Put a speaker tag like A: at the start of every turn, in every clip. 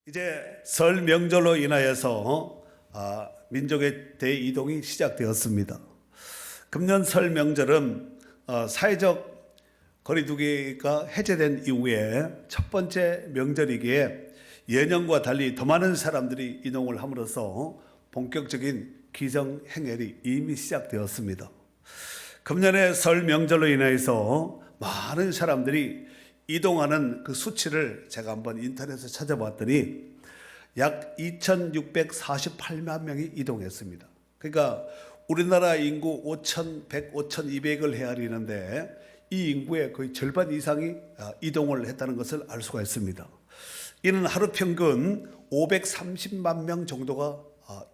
A: 이제 설 명절로 인하여서 민족의 대이동이 시작되었습니다. 금년 설 명절은 사회적 거리두기가 해제된 이후에 첫 번째 명절이기에 예년과 달리 더 많은 사람들이 이동을 함으로써 본격적인 기정행렬이 이미 시작되었습니다. 금년의 설 명절로 인해서 많은 사람들이 이동하는 그 수치를 제가 한번 인터넷에 찾아봤더니 약 2,648만 명이 이동했습니다. 그러니까 우리나라 인구 5,100, 5,200을 헤아리는데 이 인구의 거의 절반 이상이 이동을 했다는 것을 알 수가 있습니다. 이는 하루 평균 530만 명 정도가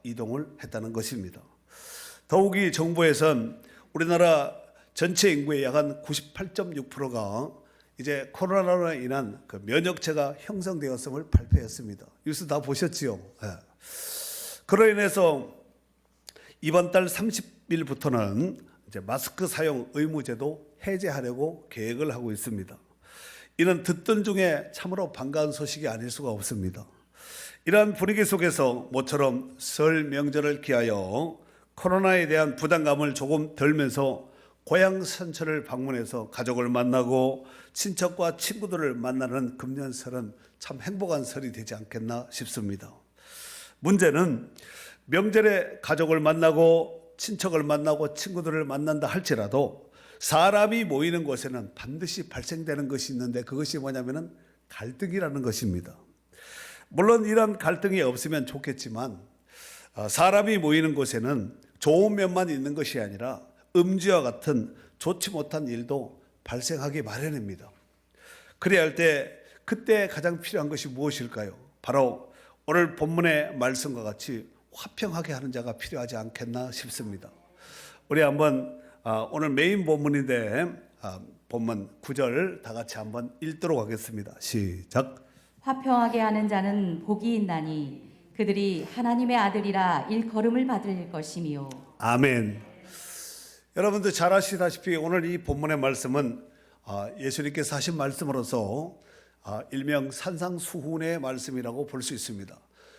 A: 이동을 했다는 것입니다. 더욱이 정부에서는 우리나라 전체 인구의 약 한 98.6%가 이제 코로나로 인한 그 면역체가 형성되었음을 발표했습니다. 뉴스 다 보셨지요? 네. 그로 인해서 이번 달 30일부터는 이제 마스크 사용 의무제도 해제하려고 계획을 하고 있습니다. 이는 듣던 중에 참으로 반가운 소식이 아닐 수가 없습니다. 이러한 분위기 속에서 모처럼 설 명절을 기하여 코로나에 대한 부담감을 조금 덜면서 고향 산천을 방문해서 가족을 만나고 친척과 친구들을 만나는 금년설은 참 행복한 설이 되지 않겠나 싶습니다. 문제는 명절에 가족을 만나고 친척을 만나고 친구들을 만난다 할지라도 사람이 모이는 곳에는 반드시 발생되는 것이 있는데 그것이 뭐냐면은 갈등이라는 것입니다. 물론 이런 갈등이 없으면 좋겠지만 사람이 모이는 곳에는 좋은 면만 있는 것이 아니라 음주와 같은 좋지 못한 일도 발생하기 마련입니다. 그래야 할 때 그때 가장 필요한 것이 무엇일까요? 바로 오늘 본문의 말씀과 같이 화평하게 하는 자가 필요하지 않겠나 싶습니다. 우리 한번 오늘 메인 본문인데 본문 9절 다 같이 한번 읽도록 하겠습니다. 시작.
B: 화평하게 하는 자는 복이 있나니 그들이 하나님의 아들이라 일컬음을 받을 것이며.
A: 아멘. 여러분들 잘 아시다시피 오늘 이 본문의 말씀은 예수님께서 하신 말씀으로서 일명 산상수훈의 말씀이라고 볼 수 있습니다.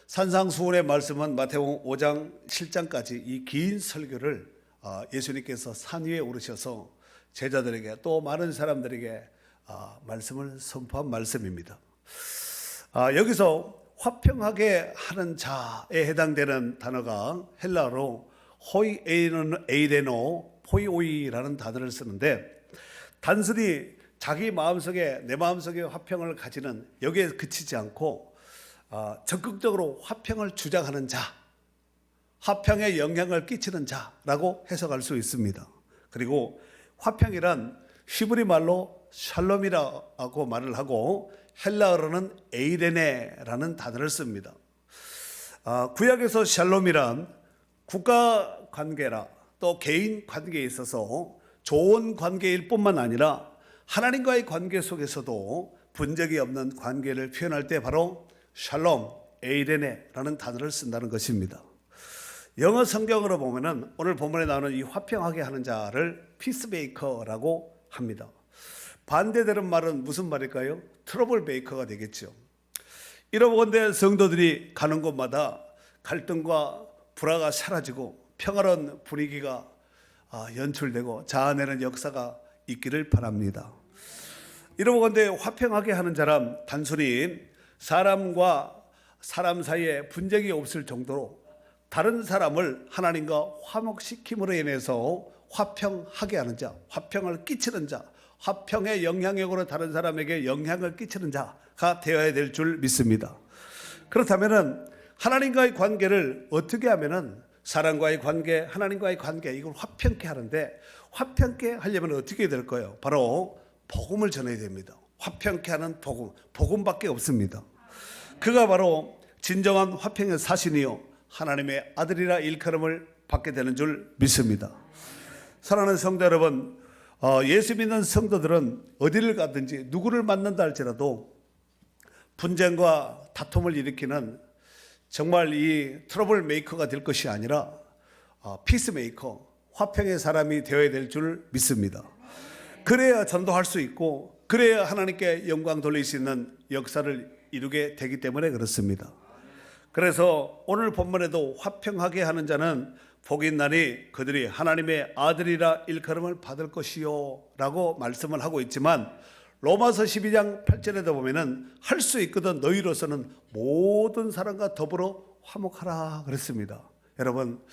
A: 산상수훈의 말씀은 마태복음 5장 7장까지 이 긴 설교를 예수님께서 산 위에 오르셔서 제자들에게 또 많은 사람들에게 말씀을 선포한 말씀입니다. 여기서 화평하게 하는 자에 해당되는 단어가 헬라어로 호이 에이레노 포이오이라는 단어를 쓰는데 단순히 자기 마음속에 내 마음속에 화평을 가지는 여기에 그치지 않고 적극적으로 화평을 주장하는 자, 화평에 영향을 끼치는 자라고 해석할 수 있습니다. 그리고 화평이란 히브리 말로 샬롬이라고 말을 하고 헬라어로는 에이레네라는 단어를 씁니다. 구약에서 샬롬이란 국가 관계라 또 개인 관계에 있어서 좋은 관계일 뿐만 아니라 하나님과의 관계 속에서도 분쟁이 없는 관계를 표현할 때 바로 샬롬, 에이레네라는 단어를 쓴다는 것입니다. 영어 성경으로 보면은 오늘 본문에 나오는 이 화평하게 하는 자를 피스메이커라고 합니다. 반대되는 말은 무슨 말일까요? 트러블 메이커가 되겠죠. 이러건대 성도들이 가는 곳마다 갈등과 불화가 사라지고 평화로운 분위기가 연출되고 자아내는 역사가 있기를 바랍니다. 이러건대 화평하게 하는 자란 단순히 사람과 사람 사이에 분쟁이 없을 정도로 다른 사람을 하나님과 화목시킴으로 인해서 화평하게 하는 자, 화평을 끼치는 자, 화평의 영향력으로 다른 사람에게 영향을 끼치는 자가 되어야 될 줄 믿습니다. 그렇다면은 하나님과의 관계를 어떻게 하면은 사람과의 관계, 하나님과의 관계 이걸 화평케 하는데 화평케 하려면 어떻게 될까요? 바로 복음을 전해야 됩니다. 화평케 하는 복음밖에 없습니다. 그가 바로 진정한 화평의 사신이요 하나님의 아들이라 일컬음을 받게 되는 줄 믿습니다. 사랑하는 성도 여러분, 예수 믿는 성도들은 어디를 가든지 누구를 만난다 할지라도 분쟁과 다툼을 일으키는 정말 이 트러블 메이커가 될 것이 아니라 피스메이커, 화평의 사람이 되어야 될 줄 믿습니다. 그래야 전도할 수 있고 그래야 하나님께 영광 돌릴 수 있는 역사를 이루게 되기 때문에 그렇습니다. 그래서 오늘 본문에도 화평하게 하는 자는 복이 있나니 그들이 하나님의 아들이라 일컬음을 받을 것이요 라고 말씀을 하고 있지만, 로마서 12장 8절에도 보면은 할 수 있거든 너희로서는 모든 사람과 더불어 화목하라 그랬습니다. 여러분,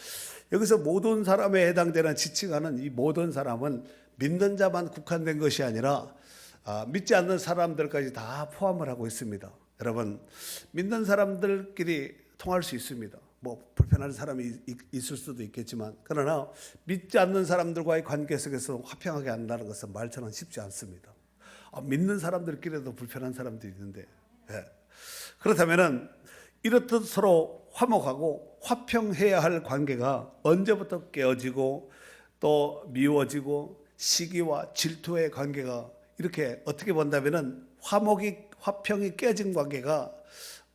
A: 여기서 모든 사람에 해당되는 지칭하는 이 모든 사람은 믿는 자만 국한된 것이 아니라 믿지 않는 사람들까지 다 포함을 하고 있습니다. 여러분, 믿는 사람들끼리 통할 수 있습니다. 뭐 불편한 사람이 있을 수도 있겠지만, 그러나 믿지 않는 사람들과의 관계 속에서 화평하게 한다는 것은 말처럼 쉽지 않습니다. 믿는 사람들끼리도 불편한 사람들이 있는데, 그렇다면은 이렇듯 서로 화목하고 화평해야 할 관계가 언제부터 깨어지고 또 미워지고 시기와 질투의 관계가 이렇게 어떻게 본다면은 화평이 깨진 관계가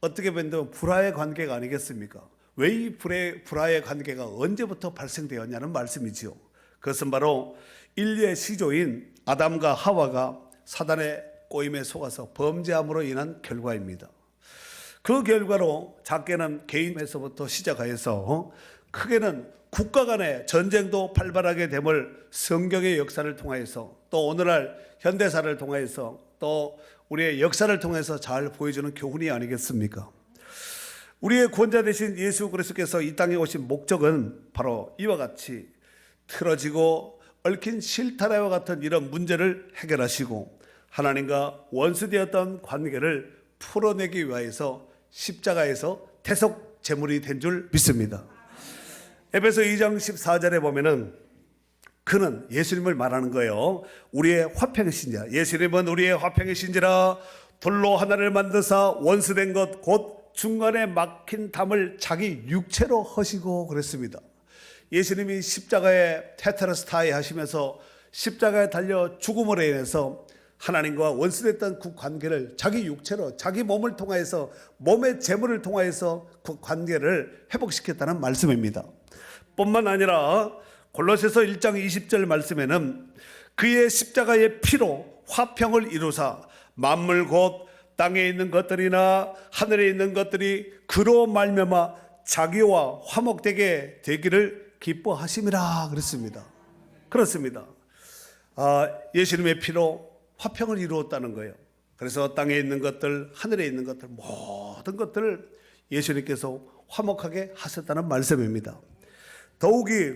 A: 어떻게 보면 불화의 관계가 아니겠습니까? 왜 이 불화의 관계가 언제부터 발생되었냐는 말씀이지요. 그것은 바로 인류의 시조인 아담과 하와가 사단의 꼬임에 속아서 범죄함으로 인한 결과입니다. 그 결과로 작게는 개인에서부터 시작하여서 크게는 국가 간의 전쟁도 발발하게 됨을 성경의 역사를 통하여서, 또 오늘날 현대사를 통하여서, 또 우리의 역사를 통해서 잘 보여주는 교훈이 아니겠습니까? 우리의 구원자 되신 예수 그리스도께서 이 땅에 오신 목적은 바로 이와 같이 틀어지고 얽힌 실타래와 같은 이런 문제를 해결하시고 하나님과 원수되었던 관계를 풀어내기 위하여서 십자가에서 대속 제물이 된 줄 믿습니다. 에베소 2장 14절에 보면은 그는 예수님을 말하는 거예요. 우리의 화평의 신자, 예수님은 우리의 화평의 신지라 돌로 하나를 만드사 원수된 것 곧 중간에 막힌 담을 자기 육체로 허시고 그랬습니다. 예수님이 십자가에 테텔레스타이 하시면서 십자가에 달려 죽음으로 인해서 하나님과 원수됐던 그 관계를 자기 육체로, 자기 몸을 통하여서, 몸의 제물을 통하여서 그 관계를 회복시켰다는 말씀입니다. 뿐만 아니라 골로새서 1장 20절 말씀에는 그의 십자가의 피로 화평을 이루사 만물 곧 땅에 있는 것들이나 하늘에 있는 것들이 그로 말미암아 자기와 화목되게 되기를 기뻐하심이라 그랬습니다. 그렇습니다. 예수님의 피로 화평을 이루었다는 거예요. 그래서 땅에 있는 것들, 하늘에 있는 것들, 모든 것들을 예수님께서 화목하게 하셨다는 말씀입니다. 더욱이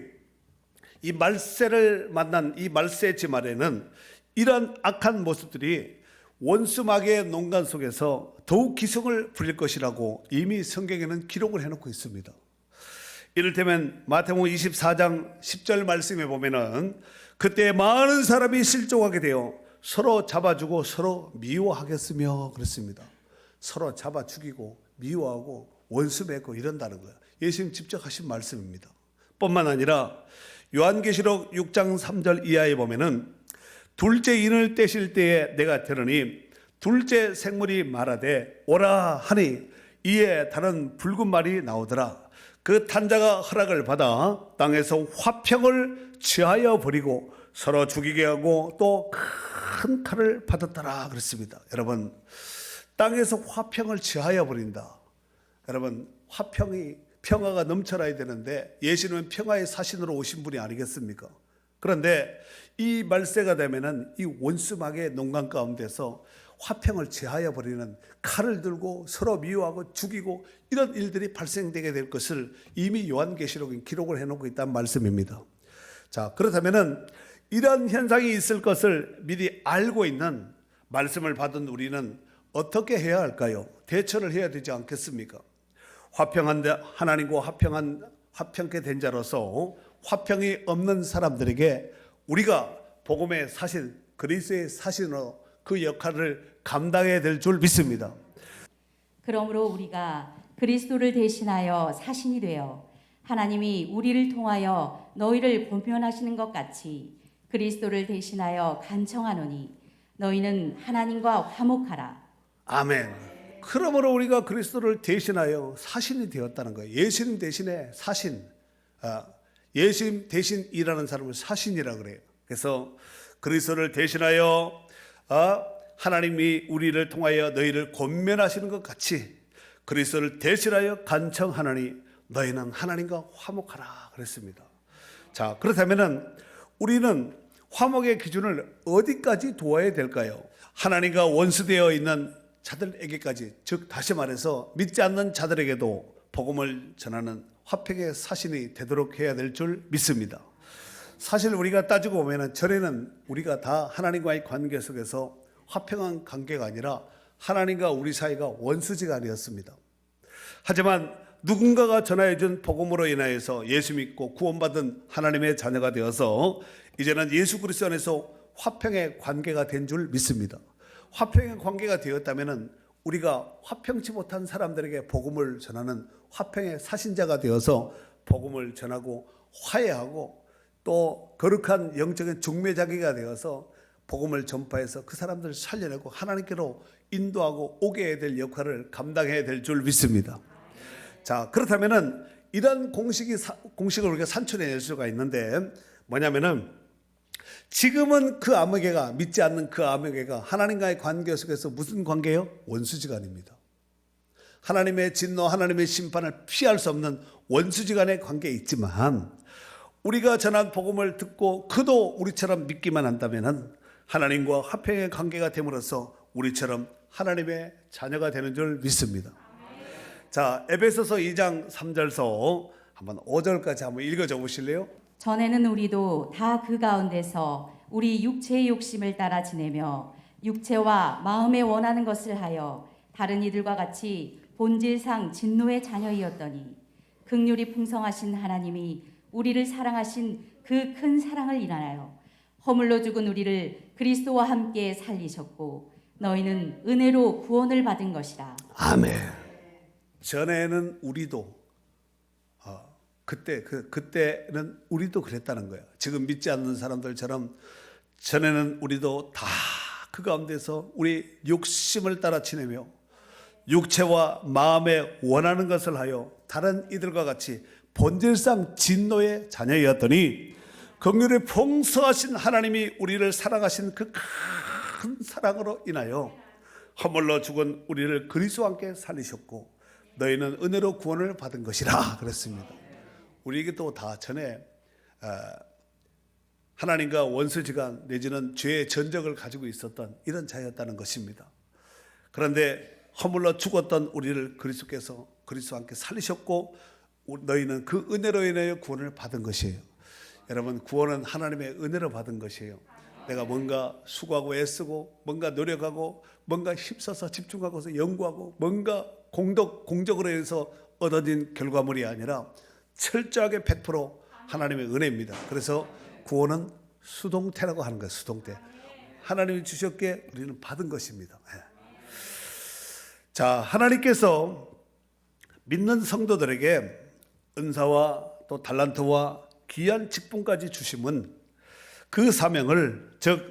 A: 이 말세를 만난 이 말세 지말에는 이런 악한 모습들이 원수마귀의 농간 속에서 더욱 기승을 부릴 것이라고 이미 성경에는 기록을 해놓고 있습니다. 이를테면 마태복음 24장 10절 말씀에 보면은 그때 많은 사람이 실족하게 되어 서로 잡아주고 서로 미워하겠으며 그랬습니다. 서로 잡아 죽이고 미워하고 원수 맺고 이런다는 거예요. 예수님 직접 하신 말씀입니다. 뿐만 아니라 요한계시록 6장 3절 이하에 보면은 둘째 인을 떼실 때에 내가 들으니 둘째 생물이 말하되 오라 하니 이에 다른 붉은 말이 나오더라. 그 탄자가 허락을 받아 땅에서 화평을 취하여 버리고 서로 죽이게 하고 또 큰 칼을 받았더라 그랬습니다. 여러분, 땅에서 화평을 취하여 버린다. 여러분, 평화가 넘쳐나야 되는데 예수님은 평화의 사신으로 오신 분이 아니겠습니까? 그런데 이 말세가 되면은 이 원수마귀의 농간 가운데서 화평을 제하여 버리는, 칼을 들고 서로 미워하고 죽이고 이런 일들이 발생되게 될 것을 이미 요한계시록에 기록을 해놓고 있다는 말씀입니다. 자, 그렇다면은 이런 현상이 있을 것을 미리 알고 있는 말씀을 받은 우리는 어떻게 해야 할까요? 대처를 해야 되지 않겠습니까? 하나님과 화평케 된 자로서 화평이 없는 사람들에게 우리가 복음의 사신, 그리스도의 사신으로 그 역할을 감당해야 될 줄 믿습니다.
B: 그러므로 우리가 그리스도를 대신하여 사신이 되어 하나님이 우리를 통하여 너희를 권면하시는 것 같이 그리스도를 대신하여 간청하노니 너희는 하나님과 화목하라. 아멘.
A: 그러므로 우리가 그리스도를 대신하여 사신이 되었다는 거예요. 예수님 대신에 사신, 예수님 대신 일하는 사람을 사신이라고 그래요. 그래서 그리스도를 대신하여 하나님이 우리를 통하여 너희를 권면하시는 것 같이 그리스도를 대신하여 간청하나니 너희는 하나님과 화목하라 그랬습니다. 자, 그렇다면은 우리는 화목의 기준을 어디까지 두어야 될까요? 하나님과 원수되어 있는 자들에게까지, 즉 다시 말해서 믿지 않는 자들에게도 복음을 전하는 화평의 사신이 되도록 해야 될 줄 믿습니다. 사실 우리가 따지고 보면 전에는 우리가 다 하나님과의 관계 속에서 화평한 관계가 아니라 하나님과 우리 사이가 원수지간이었습니다. 하지만 누군가가 전하여준 복음으로 인하여서 예수 믿고 구원받은 하나님의 자녀가 되어서 이제는 예수 그리스도 안에서 화평의 관계가 된 줄 믿습니다. 화평의 관계가 되었다면 우리가 화평치 못한 사람들에게 복음을 전하는 화평의 사신자가 되어서 복음을 전하고 화해하고 또 거룩한 영적인 중매자기가 되어서 복음을 전파해서 그 사람들을 살려내고 하나님께로 인도하고 오게 해야 될 역할을 감당해야 될 줄 믿습니다. 자, 그렇다면은 이런 공식을 우리가 산출해낼 수가 있는데 뭐냐면은 지금은 그 아무개가 믿지 않는 그 아무개가 하나님과의 관계 속에서 무슨 관계예요? 원수지간입니다. 하나님의 진노, 하나님의 심판을 피할 수 없는 원수지간의 관계에 있지만 우리가 전한 복음을 듣고 그도 우리처럼 믿기만 한다면 하나님과 화평의 관계가 됨으로써 우리처럼 하나님의 자녀가 되는 줄 믿습니다. 자, 에베소서 2장 3절서 한번 5절까지 한번 읽어줘 보실래요?
B: 전에는 우리도 다 그 가운데서 우리 육체의 욕심을 따라 지내며 육체와 마음에 원하는 것을 하여 다른 이들과 같이 본질상 진노의 자녀이었더니 긍휼이 풍성하신 하나님이 우리를 사랑하신 그 큰 사랑을 인하여 허물로 죽은 우리를 그리스도와 함께 살리셨고 너희는 은혜로 구원을 받은 것이라.
A: 아멘. 전에는 우리도 그때는 우리도 그랬다는 거예요. 지금 믿지 않는 사람들처럼 전에는 우리도 다 그 가운데서 우리 욕심을 따라 지내며 육체와 마음에 원하는 것을 하여 다른 이들과 같이 본질상 진노의 자녀였더니 긍휼이 풍성하신 하나님이 우리를 사랑하신 그 큰 사랑으로 인하여 허물로 죽은 우리를 그리스도와 함께 살리셨고 너희는 은혜로 구원을 받은 것이라 그랬습니다. 우리에게도 다 전에 하나님과 원수지간 내지는 죄의 전적을 가지고 있었던 이런 자였다는 것입니다. 그런데 허물로 죽었던 우리를 그리스도께서 그리스도와 함께 살리셨고 너희는 그 은혜로 인하여 구원을 받은 것이에요. 여러분, 구원은 하나님의 은혜로 받은 것이에요. 내가 뭔가 수고하고 애쓰고 뭔가 노력하고 뭔가 힘써서 집중하고서 연구하고 뭔가 공적으로 해서 얻어진 결과물이 아니라 철저하게 100% 하나님의 은혜입니다. 그래서 구원은 수동태라고 하는 거예요. 수동태. 하나님이 주셨기에 우리는 받은 것입니다. 자, 하나님께서 믿는 성도들에게 은사와 또 달란트와 귀한 직분까지 주심은 그 사명을, 즉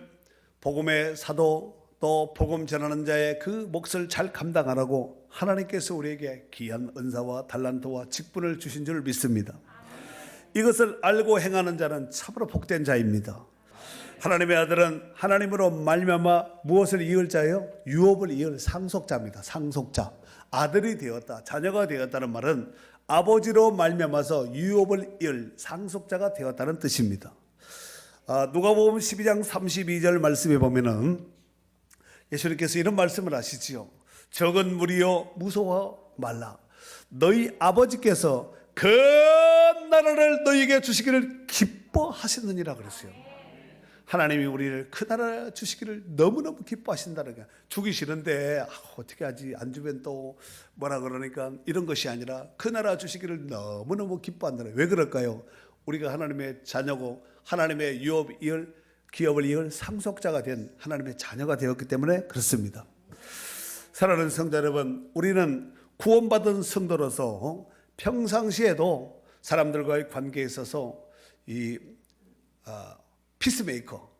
A: 복음의 사도 또 복음 전하는 자의 그 몫을 잘 감당하라고 하나님께서 우리에게 귀한 은사와 달란트와 직분을 주신 줄 믿습니다. 이것을 알고 행하는 자는 참으로 복된 자입니다. 하나님의 아들은 하나님으로 말미암아 무엇을 이을 자예요? 유업을 이을 상속자입니다. 상속자. 아들이 되었다, 자녀가 되었다는 말은 아버지로 말미암아서 유업을 이을 상속자가 되었다는 뜻입니다. 누가복음 12장 32절 말씀에 보면은 예수님께서 이런 말씀을 하시지요. 적은 무리여 무서워 말라. 너희 아버지께서 그 나라를 너희에게 주시기를 기뻐하시느니라 그랬어요. 하나님이 우리를 그 나라 주시기를 너무너무 기뻐하신다는 거야. 주기 싫은데 어떻게 하지, 안 주면 또 뭐라 그러니까 이런 것이 아니라 그 나라 주시기를 너무너무 기뻐한다는 거예요. 왜 그럴까요? 우리가 하나님의 자녀고 하나님의 기업을 이을 상속자가 된 하나님의 자녀가 되었기 때문에 그렇습니다. 사랑하는 성도 여러분, 우리는 구원받은 성도로서 평상시에도 사람들과의 관계에 있어서 이 피스메이커,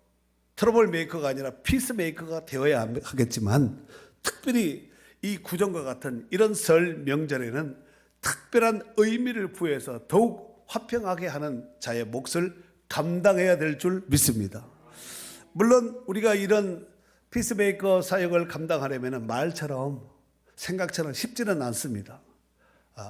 A: 트러블 메이커가 아니라 피스메이커가 되어야 하겠지만 특별히 이 구정과 같은 이런 설 명절에는 특별한 의미를 부여해서 더욱 화평하게 하는 자의 몫을 감당해야 될 줄 믿습니다. 물론 우리가 이런 피스메이커 사역을 감당하려면 말처럼 생각처럼 쉽지는 않습니다.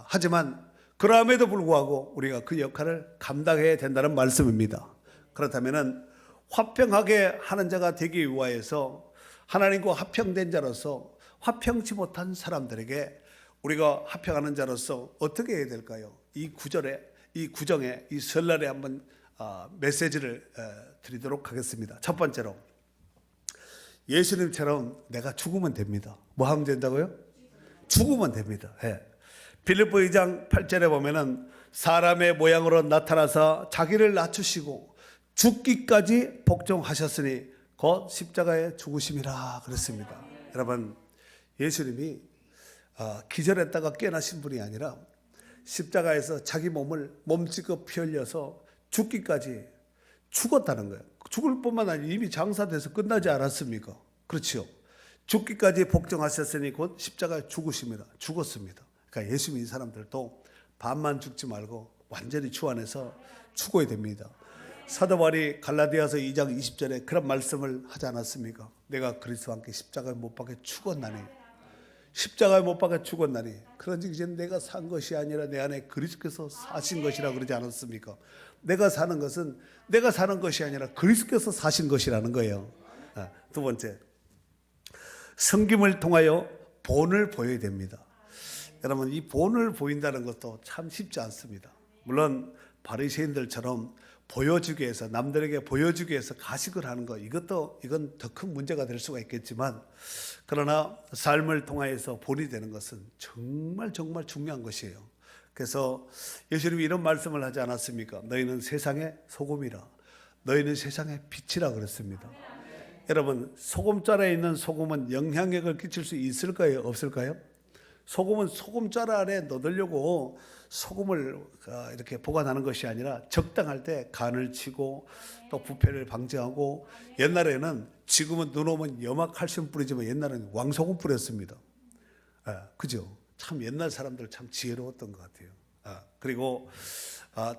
A: 하지만 그럼에도 불구하고 우리가 그 역할을 감당해야 된다는 말씀입니다. 그렇다면 화평하게 하는 자가 되기 위하여서 하나님과 화평된 자로서 화평치 못한 사람들에게 우리가 화평하는 자로서 어떻게 해야 될까요? 이 구정에 이 설날에 한번 메시지를 드리도록 하겠습니다. 첫 번째로 예수님처럼 내가 죽으면 됩니다. 뭐 하면 된다고요? 죽으면 됩니다. 빌립보 2장 8절에 보면은 사람의 모양으로 나타나서 자기를 낮추시고 죽기까지 복종하셨으니 곧 십자가에 죽으심이라 그랬습니다. 여러분, 예수님이 기절했다가 깨어나신 분이 아니라 십자가에서 자기 몸을 몸짓고 피 흘려서 죽기까지 죽었다는 거예요. 죽을 뿐만 아니라 이미 장사돼서 끝나지 않았습니까? 그렇죠. 죽기까지 복종하셨으니 곧 십자가에 죽었습니다. 그러니까 예수 믿는 사람들도 반만 죽지 말고 완전히 주 안에서 죽어야 됩니다. 사도 바울이 갈라디아서 2장 20절에 그런 말씀을 하지 않았습니까? 내가 그리스도와 함께 십자가에 못 박혀 죽었나니, 십자가에 못 박혀 죽었나니, 그런즉 이제 내가 산 것이 아니라 내 안에 그리스도께서 사신 것이라 그러지 않았습니까? 내가 사는 것은 내가 사는 것이 아니라 그리스도께서 사신 것이라는 거예요. 두 번째, 섬김을 통하여 본을 보여야 됩니다. 여러분, 이 본을 보인다는 것도 참 쉽지 않습니다. 물론 바리새인들처럼 보여주기 위해서, 남들에게 보여주기 위해서 가식을 하는 것, 이건 더 큰 문제가 될 수가 있겠지만, 그러나 삶을 통하여서 본이 되는 것은 정말 중요한 것이에요. 그래서 예수님이 이런 말씀을 하지 않았습니까? 너희는 세상의 소금이라, 너희는 세상의 빛이라 그랬습니다. 여러분, 소금자루에 있는 소금은 영향력을 끼칠 수 있을까요? 없을까요? 소금은 소금자루 안에 넣으려고 소금을 이렇게 보관하는 것이 아니라 적당할 때 간을 치고 또 부패를 방지하고, 옛날에는, 지금은 눈 오면 염화칼슘 뿌리지만 옛날에는 왕소금 뿌렸습니다. 그죠? 참 옛날 사람들 참 지혜로웠던 것 같아요. 그리고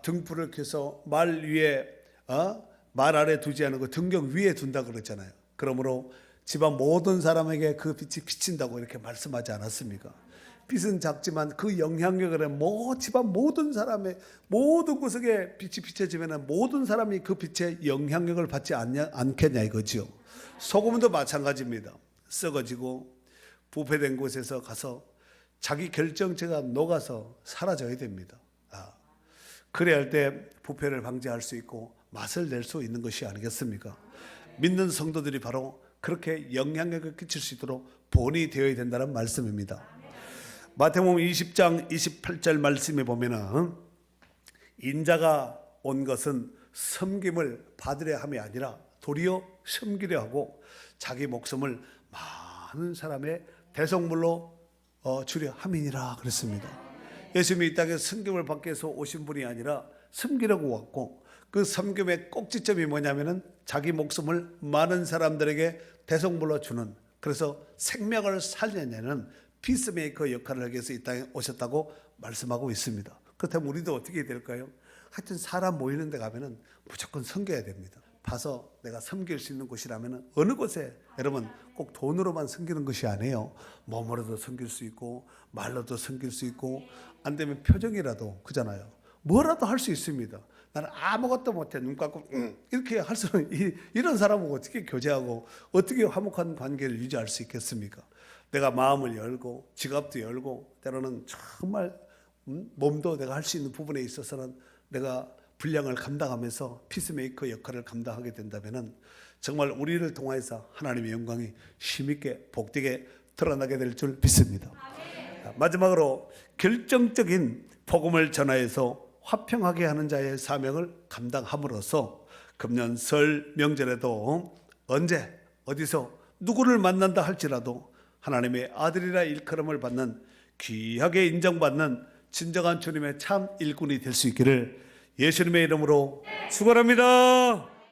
A: 등불을 켜서 말 위에, 말 아래 두지 않고 등경 위에 둔다 그랬잖아요. 그러므로 집안 모든 사람에게 그 빛이 비친다고 이렇게 말씀하지 않았습니까? 빛은 작지만 그 영향력을 집안 모든 사람의 모든 구석에 빛이 비춰지면 모든 사람이 그 빛의 영향력을 받지 않겠냐 이거죠. 소금도 마찬가지입니다. 썩어지고 부패된 곳에서 가서 자기 결정체가 녹아서 사라져야 됩니다. 그래야 할 때 부패를 방지할 수 있고 맛을 낼 수 있는 것이 아니겠습니까? 믿는 성도들이 바로 그렇게 영향력을 끼칠 수 있도록 본이 되어야 된다는 말씀입니다. 마태복음 20장 28절 말씀에 보면은 인자가 온 것은 섬김을 받으려 함이 아니라 도리어 섬기려 하고 자기 목숨을 많은 사람의 대속물로 주려 함이니라 그랬습니다. 예수님이 이 땅에 섬김을 받기 위해서 오신 분이 아니라 섬기려고 왔고, 그 섬김의 꼭지점이 뭐냐면은 자기 목숨을 많은 사람들에게 대속물로 주는, 그래서 생명을 살려내는 피스메이커 역할을 하기 위해서 이 땅에 오셨다고 말씀하고 있습니다. 그렇다면 우리도 어떻게 해야 될까요? 하여튼 사람 모이는 데 가면은 무조건 섬겨야 됩니다. 봐서 내가 섬길 수 있는 곳이라면 어느 곳에, 여러분 꼭 돈으로만 섬기는 것이 아니에요. 몸으로도 섬길 수 있고 말로도 섬길 수 있고, 안 되면 표정이라도, 그잖아요. 뭐라도 할 수 있습니다. 나는 아무것도 못해, 눈 감고 이렇게 할 수는, 이런 사람하고 어떻게 교제하고 어떻게 화목한 관계를 유지할 수 있겠습니까? 내가 마음을 열고 지갑도 열고, 때로는 정말 몸도 내가 할 수 있는 부분에 있어서는 내가 분량을 감당하면서 피스메이커 역할을 감당하게 된다면 정말 우리를 통해서 하나님의 영광이 힘있게 복되게 드러나게 될 줄 믿습니다. 마지막으로 결정적인 복음을 전하여서 화평하게 하는 자의 사명을 감당함으로써 금년 설 명절에도 언제 어디서 누구를 만난다 할지라도 하나님의 아들이라 일컬음을 받는, 귀하게 인정받는 진정한 주님의 참 일꾼이 될 수 있기를 예수님의 이름으로 축원합니다.